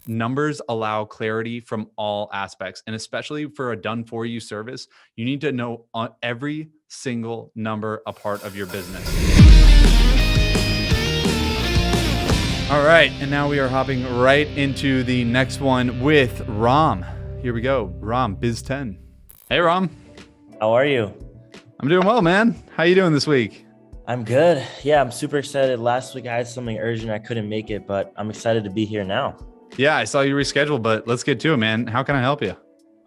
numbers allow clarity from all aspects. And especially for a done for you service, you need to know on every single number a part of your business. All right. And now we are hopping right into the next one with Ram. Here we go. Ram, Biz 10. Hey, Ram. How are you? I'm doing well, man. How you doing this week? I'm good. Yeah, I'm super excited. Last week I had something urgent. I couldn't make it, but I'm excited to be here now. Yeah, I saw you rescheduled, but let's get to it, man. How can I help you?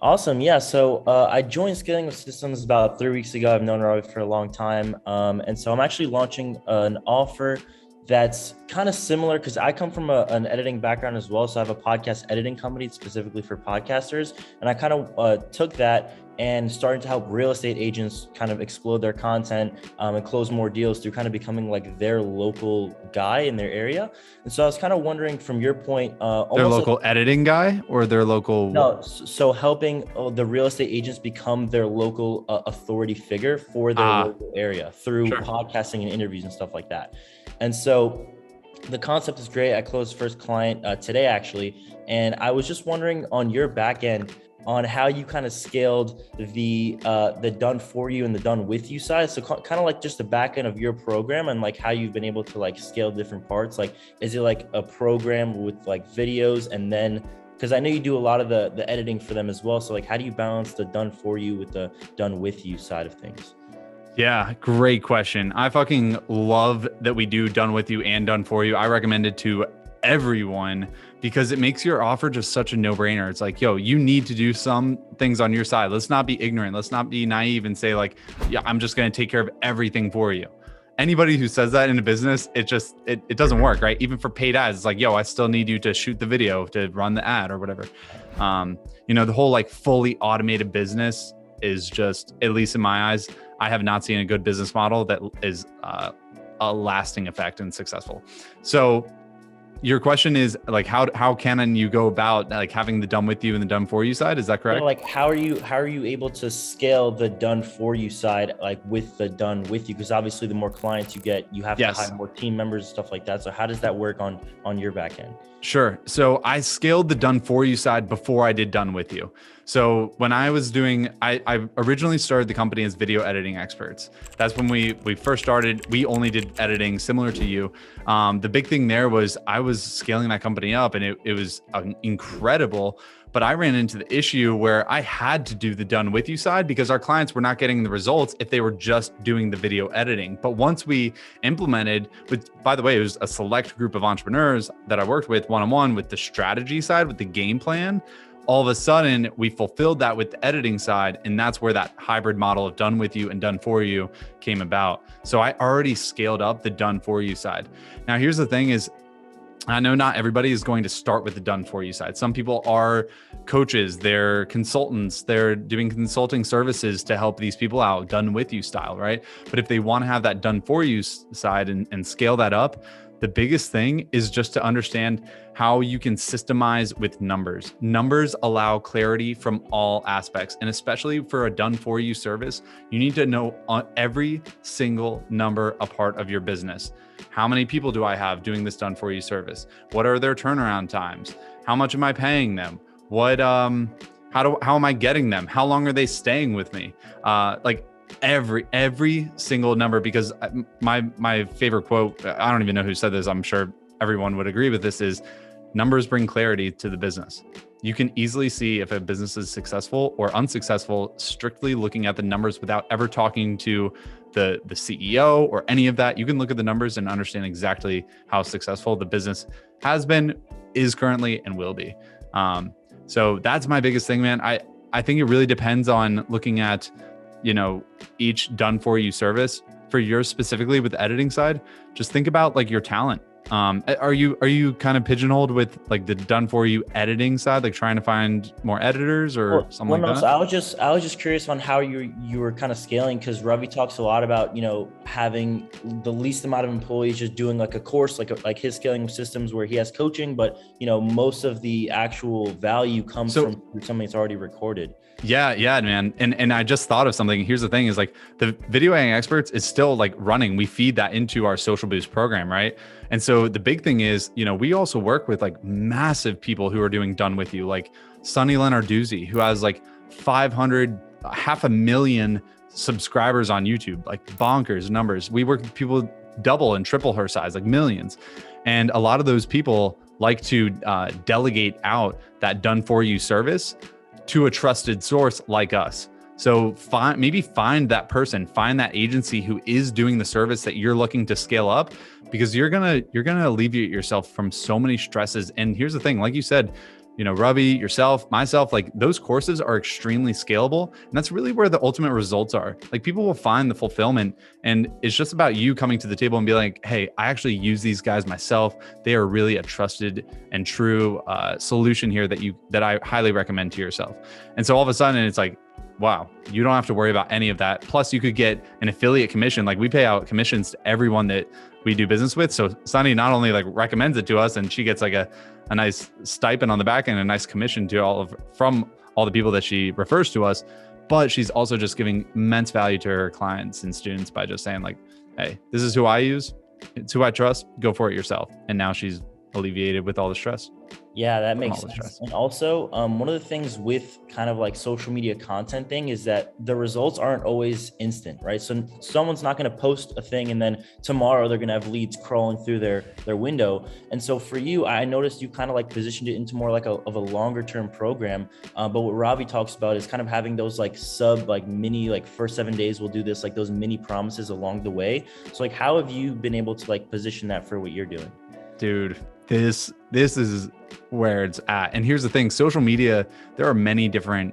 Awesome. Yeah. So I joined Scaling with Systems about 3 weeks ago. I've known Ravi for a long time. And so I'm actually launching an offer that's kind of similar because I come from an editing background as well. So I have a podcast editing company specifically for podcasters. And I kind of took that and starting to help real estate agents kind of explode their content and close more deals through kind of becoming like their local guy in their area. And so I was kind of wondering from your point, their local editing guy or their local? No, so helping the real estate agents become their local authority figure for their local area through podcasting and interviews and stuff like that. And so the concept is great. I closed first client today actually. And I was just wondering on your back end, on how you kind of scaled the done for you and the done with you side. So kind of like just the back end of your program and like how you've been able to like scale different parts. Like, is it like a program with like videos and then, because I know you do a lot of the editing for them as well. So like, how do you balance the done for you with the done with you side of things? Yeah, great question. I fucking love that we do done with you and done for you. I recommend it to everyone because it makes your offer just such a no-brainer. It's like, yo, you need to do some things on your side. Let's not be ignorant. Let's not be naive and say like, yeah, I'm just going to take care of everything for you. Anybody who says that in a business, it doesn't work, right? Even for paid ads, it's like, yo, I still need you to shoot the video, to run the ad or whatever. The whole like fully automated business is just, at least in my eyes, I have not seen a good business model that is a lasting effect and successful. So your question is like, how can you go about like having the done with you and the done for you side? Is that correct? Like how are you able to scale the done for you side, like with the done with you? Because obviously the more clients you get, you have to hire more team members and stuff like that. So how does that work on your back end? Sure. So I scaled the done for you side before I did done with you. So when I was doing, I originally started the company as video editing experts. That's when we first started. We only did editing similar to you. The big thing there was I was scaling that company up and it was incredible. But I ran into the issue where I had to do the done with you side because our clients were not getting the results if they were just doing the video editing. But once we implemented by the way, it was a select group of entrepreneurs that I worked with one-on-one with the strategy side, with the game plan. All of a sudden we fulfilled that with the editing side. And that's where that hybrid model of done with you and done for you came about. So I already scaled up the done for you side. Now, here's the thing is, I know not everybody is going to start with the done for you side. Some people are coaches, they're consultants, they're doing consulting services to help these people out, done with you style, right? But if they want to have that done for you side and scale that up, the biggest thing is just to understand how you can systemize with numbers. Numbers allow clarity from all aspects. And especially for a done for you service, you need to know on every single number a part of your business. How many people do I have doing this done for you service? What are their turnaround times? How much am I paying them? How am I getting them? How long are they staying with me? Every single number, because my favorite quote, I don't even know who said this, I'm sure everyone would agree with this, is numbers bring clarity to the business. You can easily see if a business is successful or unsuccessful strictly looking at the numbers without ever talking to the CEO or any of that. You can look at the numbers and understand exactly how successful the business has been, is currently, and will be. So that's my biggest thing, man. I think it really depends on looking at each done for you service. For yours specifically with the editing side, just think about like your talent. Are you kind of pigeonholed with like the done for you editing side, like trying to find more editors or something like that? So I was just curious on how you were kind of scaling, because Ravi talks a lot about having the least amount of employees, just doing like a course, like his scaling systems where he has coaching, but most of the actual value comes from something that's already recorded. Yeah, man. And I just thought of something. Here's the thing is like the video editing experts is still like running. We feed that into our Social Boost program, right? And so so the big thing is, we also work with like massive people who are doing done with you, like Sunny Lenarduzzi, who has like 500, 500,000 subscribers on YouTube, like bonkers numbers. We work with people double and triple her size, like millions. And a lot of those people like to delegate out that done for you service to a trusted source like us. So maybe find that person, find that agency who is doing the service that you're looking to scale up, because you're gonna alleviate yourself from so many stresses. And here's the thing, like you said, Ravi, yourself, myself, like those courses are extremely scalable. And that's really where the ultimate results are. Like people will find the fulfillment, and it's just about you coming to the table and be like, hey, I actually use these guys myself. They are really a trusted and true solution here that I highly recommend to yourself. And so all of a sudden it's like, wow, you don't have to worry about any of that. Plus you could get an affiliate commission. Like we pay out commissions to everyone that we do business with. So Sunny not only like recommends it to us, and she gets like a nice stipend on the back end, a nice commission from all the people that she refers to us, but she's also just giving immense value to her clients and students by just saying like, hey, this is who I use. It's who I trust. Go for it yourself. And now she's alleviated with all the stress. Yeah, that makes sense. And also, one of the things with kind of like social media content thing is that the results aren't always instant, right? So someone's not going to post a thing and then tomorrow they're going to have leads crawling through their window. And so for you, I noticed you kind of like positioned it into more like of a longer term program. But what Ravi talks about is kind of having those like mini, like first 7 days, we'll do this, like those mini promises along the way. So like, how have you been able to like position that for what you're doing? Dude, this is where it's at. And here's the thing, social media, there are many different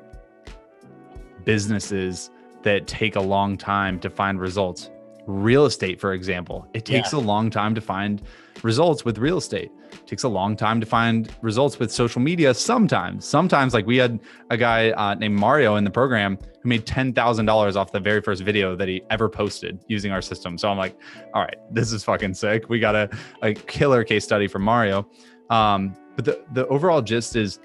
businesses that take a long time to find results. Real estate, for example, it takes a long time to find results with real estate. It takes a long time to find results with social media. Sometimes like we had a guy named Mario in the program who made $10,000 off the very first video that he ever posted using our system. So I'm like, all right, this is fucking sick. We got a killer case study from Mario. But the overall gist is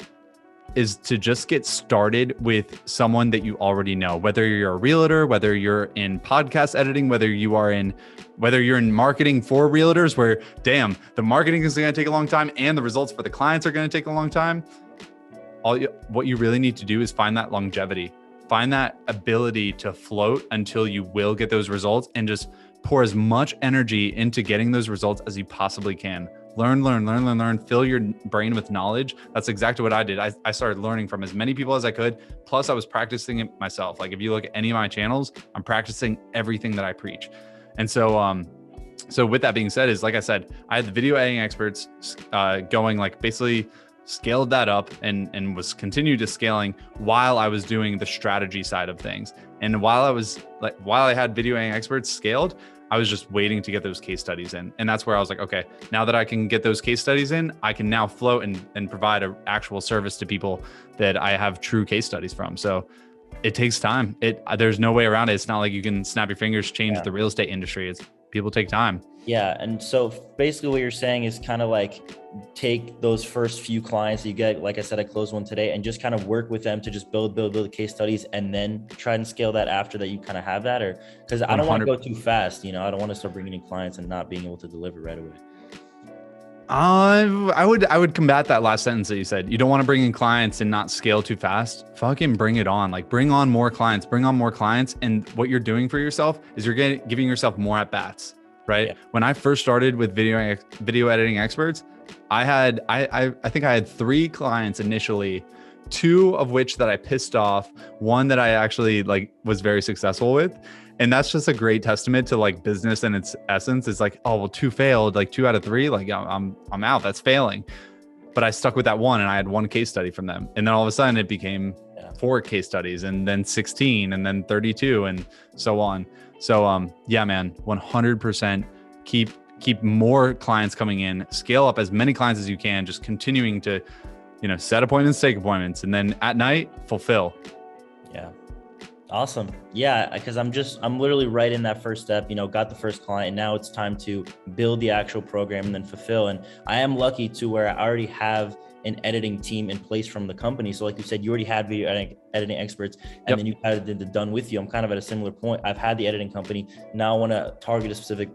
to just get started with someone that you already know, whether you're a realtor, whether you're in podcast editing, whether you're in marketing for realtors, where damn, the marketing is going to take a long time and the results for the clients are going to take a long time. What you really need to do is find that longevity, find that ability to float until you will get those results, and just pour as much energy into getting those results as you possibly can. Learn, fill your brain with knowledge. That's exactly what I did. I started learning from as many people as I could. Plus I was practicing it myself. Like if you look at any of my channels, I'm practicing everything that I preach. And so with that being said, is like I said, I had the video editing experts going, like basically scaled that up and was continued to scaling while I was doing the strategy side of things. And while I had video editing experts scaled, I was just waiting to get those case studies in. And that's where I was like, okay, now that I can get those case studies in, I can now float and provide an actual service to people that I have true case studies from. So it takes time. There's no way around it. It's not like you can snap your fingers, change the real estate industry. People take time. Yeah. And so basically what you're saying is kind of like take those first few clients that you get, like I said, I closed one today, and just kind of work with them to just build the case studies, and then try and scale that after that you kind of have that. Or because I don't want to go too fast, I don't want to start bringing in clients and not being able to deliver right away. I would combat that last sentence that you said. You don't want to bring in clients and not scale too fast. Fucking bring it on. Like bring on more clients. And what you're doing for yourself is you're giving yourself more at bats, right? Yeah. When I first started with video editing experts, I think I had 3 clients initially, 2 of which that I pissed off, 1 that I actually like was very successful with. And that's just a great testament to like business and its essence. It's like, oh, well, 2 failed, like 2 out of 3, like I'm out, that's failing. But I stuck with that 1 and I had 1 case study from them. And then all of a sudden it became 4 case studies, and then 16, and then 32, and so on. So yeah, man, 100% keep more clients coming in, scale up as many clients as you can, just continuing to, set appointments, take appointments, and then at night fulfill. Yeah. Awesome. Yeah. Because I'm literally right in that first step, got the first client, and now it's time to build the actual program and then fulfill. And I am lucky to where I already have an editing team in place from the company. So like you said, you already had video editing experts, and then you had it done with you. I'm kind of at a similar point. I've had the editing company. Now I want to target a specific,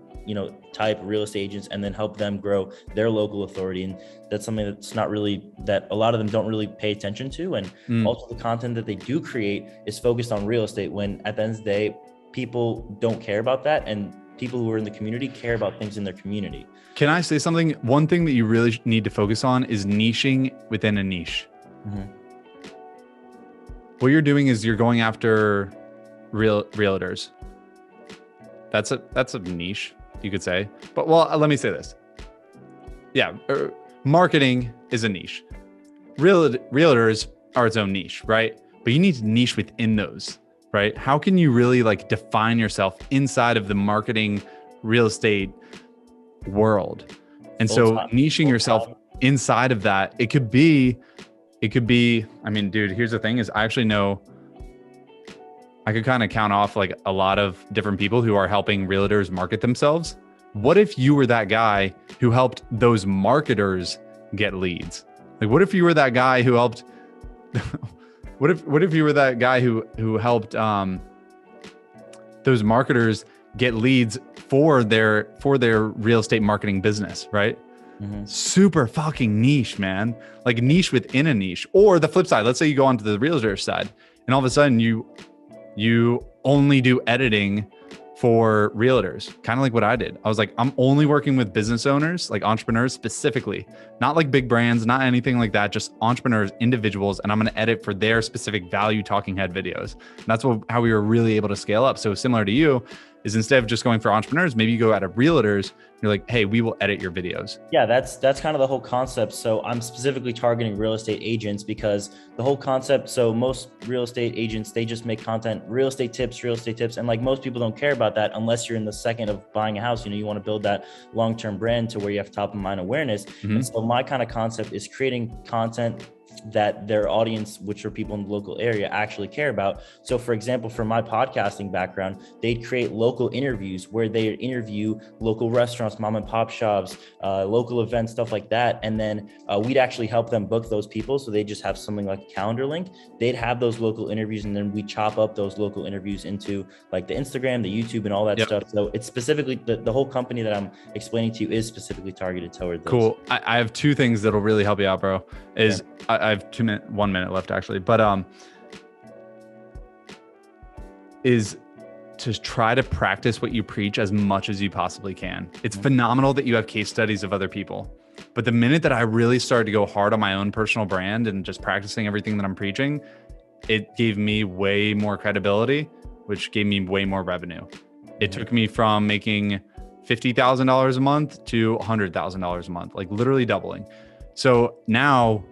type of real estate agents and then help them grow their local authority. And that's something that's not really, that a lot of them don't really pay attention to. And also the content that they do create is focused on real estate, when at the end of the day, people don't care about that. And people who are in the community care about things in their community. Can I say something? One thing that you really need to focus on is niching within a niche. What you're doing is you're going after realtors. That's a niche, you could say. But let me say this. Yeah, marketing is a niche. Realtors are its own niche, right? But you need to niche within those, right? How can you really like define yourself inside of the marketing real estate world? And so niching yourself inside of that, it could be, I mean, dude, here's the thing is I actually know I could kind of count off like a lot of different people who are helping realtors market themselves. What if you were that guy who helped those marketers get leads? Like, what if you were that guy who helped, what if you were that guy who helped those marketers get leads for their real estate marketing business, right? Super fucking niche, man. Like niche within a niche. Or the flip side, let's say you go onto the realtor side and all of a sudden you only do editing for realtors, kind of like what I did. I was like, I'm only working with business owners, like entrepreneurs specifically, not like big brands, not anything like that, just entrepreneurs, individuals. And I'm going to edit for their specific value talking head videos. And that's how we were really able to scale up. So similar to you is instead of just going for entrepreneurs, maybe you go out of realtors. You're like, hey, we will edit your videos. Yeah, that's kind of the whole concept. So I'm specifically targeting real estate agents because the whole concept, so most real estate agents, they just make content, real estate tips. And like most people don't care about that unless you're in the second of buying a house. You want to build that long-term brand to where you have top of mind awareness. And so my kind of concept is creating content that their audience, which are people in the local area, actually care about. So for example, for my podcasting background, they'd create local interviews where they interview local restaurants, mom and pop shops, local events, stuff like that. And then we'd actually help them book those people. So they just have something like a calendar link. They'd have those local interviews, and then we chop up those local interviews into like the Instagram, the YouTube, and all that stuff. So it's specifically the whole company that I'm explaining to you is specifically targeted toward those. Cool. I have two things that'll really help you out, bro. I have 1 minute left actually, but is to try to practice what you preach as much as you possibly can. It's phenomenal that you have case studies of other people, but the minute that I really started to go hard on my own personal brand and just practicing everything that I'm preaching, it gave me way more credibility, which gave me way more revenue. It took me from making $50,000 a month to $100,000 a month, like literally doubling. So now,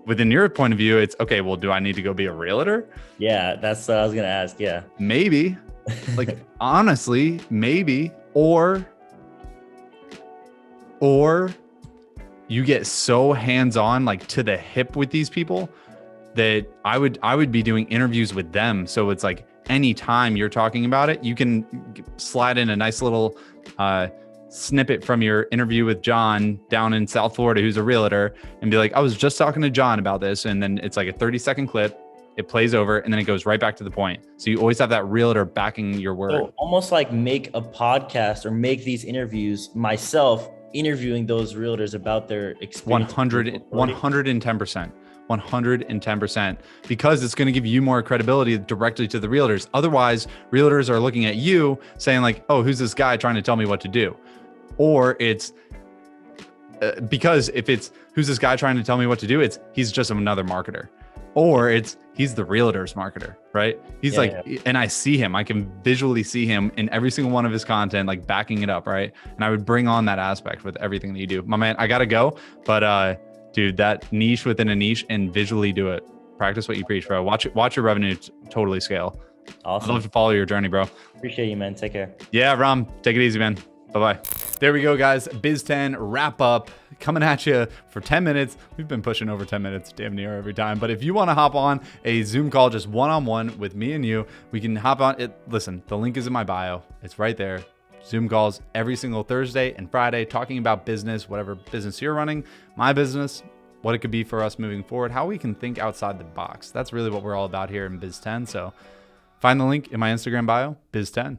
within your point of view, it's okay, well, do I need to go be a realtor? Yeah, that's what I was going to ask. Yeah. Maybe. Like, honestly, maybe. Or you get so hands-on, like to the hip with these people that I would be doing interviews with them. So it's like anytime you're talking about it, you can slide in a nice little snippet from your interview with John down in South Florida, who's a realtor, and be like, I was just talking to John about this. And then it's like a 30-second clip. It plays over and then it goes right back to the point. So you always have that realtor backing your word. So almost like make a podcast or make these interviews myself, interviewing those realtors about their experience. 110%. 110%, because it's going to give you more credibility directly to the realtors. Otherwise, realtors are looking at you saying like, oh, who's this guy trying to tell me what to do? Or it's because if it's who's this guy trying to tell me what to do, he's just another marketer, or he's the realtor's marketer, right? He's and I see him, I can visually see him in every single one of his content, like backing it up, right? And I would bring on that aspect with everything that you do. My man, I gotta go, but dude, that niche within a niche and visually do it. Practice what you preach, bro. Watch your revenue totally scale. Awesome. I'd love to follow your journey, bro. Appreciate you, man. Take care. Yeah, Ram, take it easy, man. Bye-bye. There we go, guys. Biz 10 wrap up coming at you for 10 minutes. We've been pushing over 10 minutes damn near every time. But if you want to hop on a Zoom call, just one-on-one with me and you, we can hop on it. Listen, the link is in my bio. It's right there. Zoom calls every single Thursday and Friday talking about business, whatever business you're running. My business, what it could be for us moving forward, how we can think outside the box. That's really what we're all about here in Biz 10. So find the link in my Instagram bio, Biz 10.